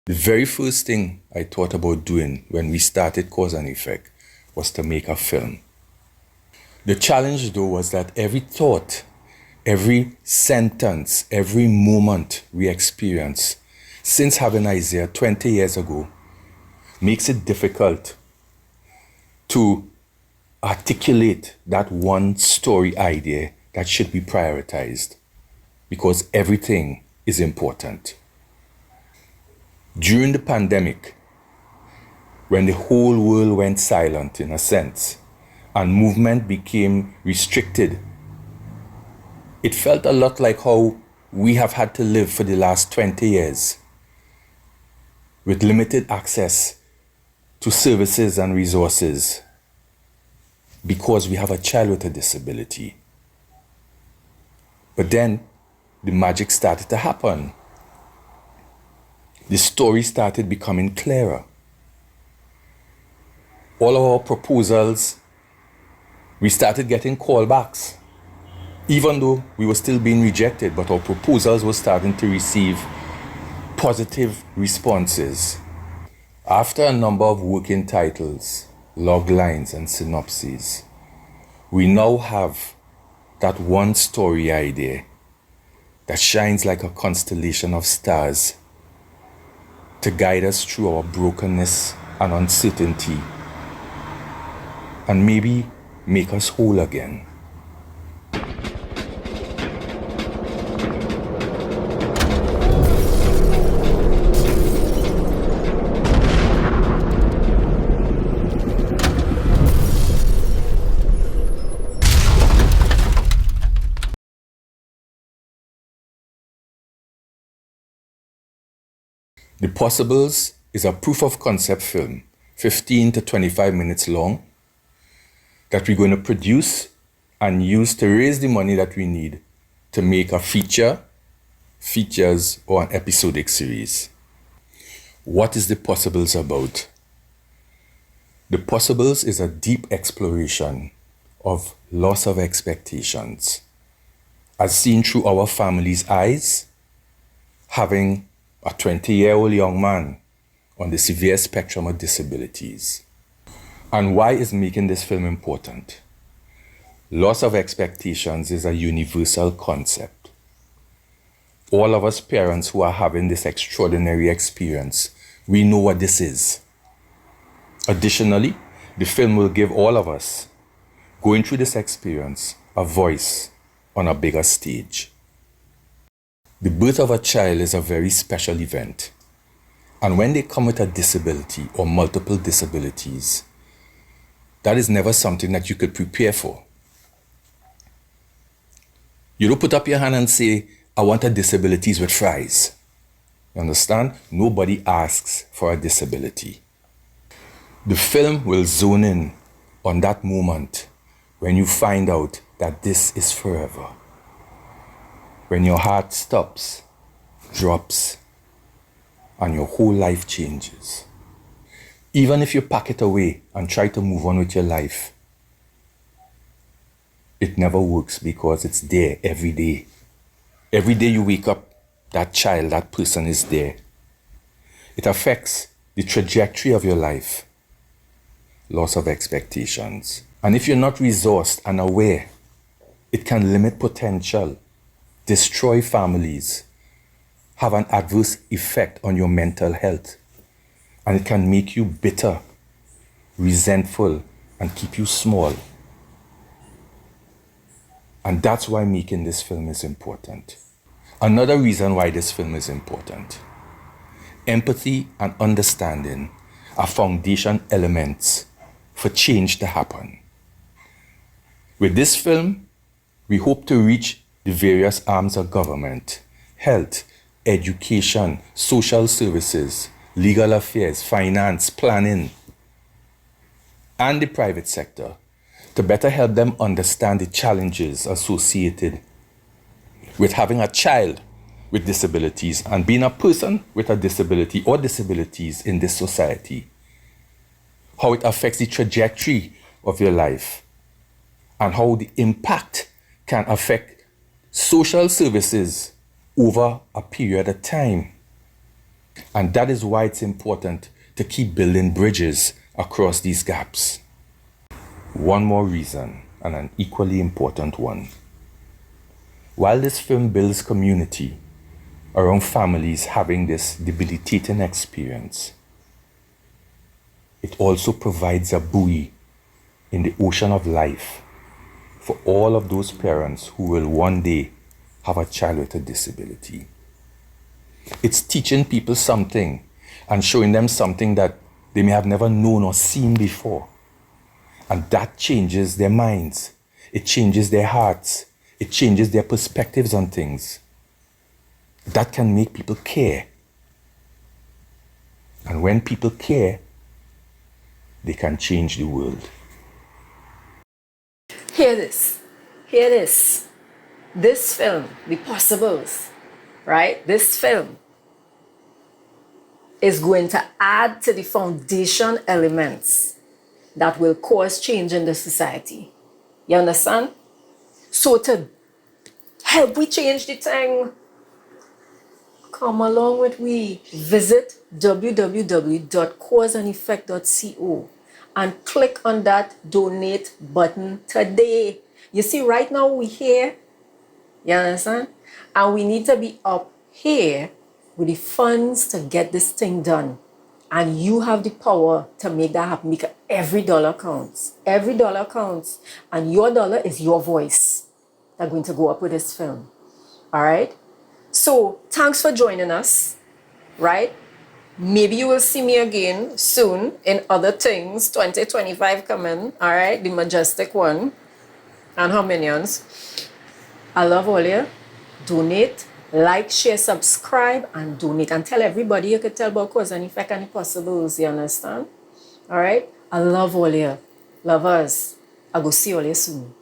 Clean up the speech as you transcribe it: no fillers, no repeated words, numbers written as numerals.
The very first thing I thought about doing when we started Cause and Effect was to make a film. The challenge though was that every thought, every sentence, every moment we experience since having Isaiah 20 years ago makes it difficult to articulate that one story idea that should be prioritized, because everything is important. During the pandemic, when the whole world went silent in a sense and movement became restricted, it felt a lot like how we have had to live for the last 20 years with limited access to services and resources because we have a child with a disability. But then the magic started to happen. The story started becoming clearer. All of our proposals, we started getting callbacks, even though we were still being rejected, but our proposals were starting to receive positive responses. After a number of working titles, log lines, and synopses, we now have that one story idea that shines like a constellation of stars to guide us through our brokenness and uncertainty, and maybe make us whole again. The Possibles is a proof of concept film, 15 to 25 minutes long, that we're going to produce and use to raise the money that we need to make a feature, features, or an episodic series. What is The Possibles about? The Possibles is a deep exploration of loss of expectations, as seen through our family's eyes, having a 20-year-old young man on the severe spectrum of disabilities. And why is making this film important? Loss of expectations is a universal concept. All of us parents who are having this extraordinary experience, we know what this is. Additionally, the film will give all of us going through this experience a voice on a bigger stage. The birth of a child is a very special event. And when they come with a disability or multiple disabilities, that is never something that you could prepare for. You don't put up your hand and say, I want a disabilities with fries. You understand? Nobody asks for a disability. The film will zone in on that moment when you find out that this is forever. When your heart stops, drops, and your whole life changes. Even if you pack it away and try to move on with your life, it never works because it's there every day. Every day you wake up, that child, that person is there. It affects the trajectory of your life. Loss of expectations. And if you're not resourced and aware, it can limit potential, destroy families, have an adverse effect on your mental health, and it can make you bitter, resentful, and keep you small. And that's why making this film is important. Another reason why this film is important: empathy and understanding are foundation elements for change to happen. With this film, we hope to reach the various arms of government, health, education, social services, legal affairs, finance, planning, and the private sector to better help them understand the challenges associated with having a child with disabilities and being a person with a disability or disabilities in this society, how it affects the trajectory of your life, and how the impact can affect social services over a period of time. And that is why it's important to keep building bridges across these gaps. One more reason, and an equally important one. While this film builds community around families having this debilitating experience, it also provides a buoy in the ocean of life for all of those parents who will one day have a child with a disability. It's teaching people something and showing them something that they may have never known or seen before. And that changes their minds. It changes their hearts. It changes their perspectives on things. That can make people care. And when people care, they can change the world. Hear this. Hear this. This film, The Possibles, right? This film is going to add to the foundation elements that will cause change in the society. You understand? So to help we change the thing, come along with we. Visit www.causeandeffect.co and click on that donate button today. You see, right now we here, you understand? And we need to be up here with the funds to get this thing done. And you have the power to make that happen because every dollar counts. Every dollar counts. And your dollar is your voice that's going to go up with this film. All right? So thanks for joining us, right? Maybe you will see me again soon in other things. 2025 coming, all right? The majestic one. And her minions. I love all you. Donate, like, share, subscribe, and donate. And tell everybody you could tell about cause and effect and the possibles, you understand? All right? I love all you. Love us. I go see all you soon.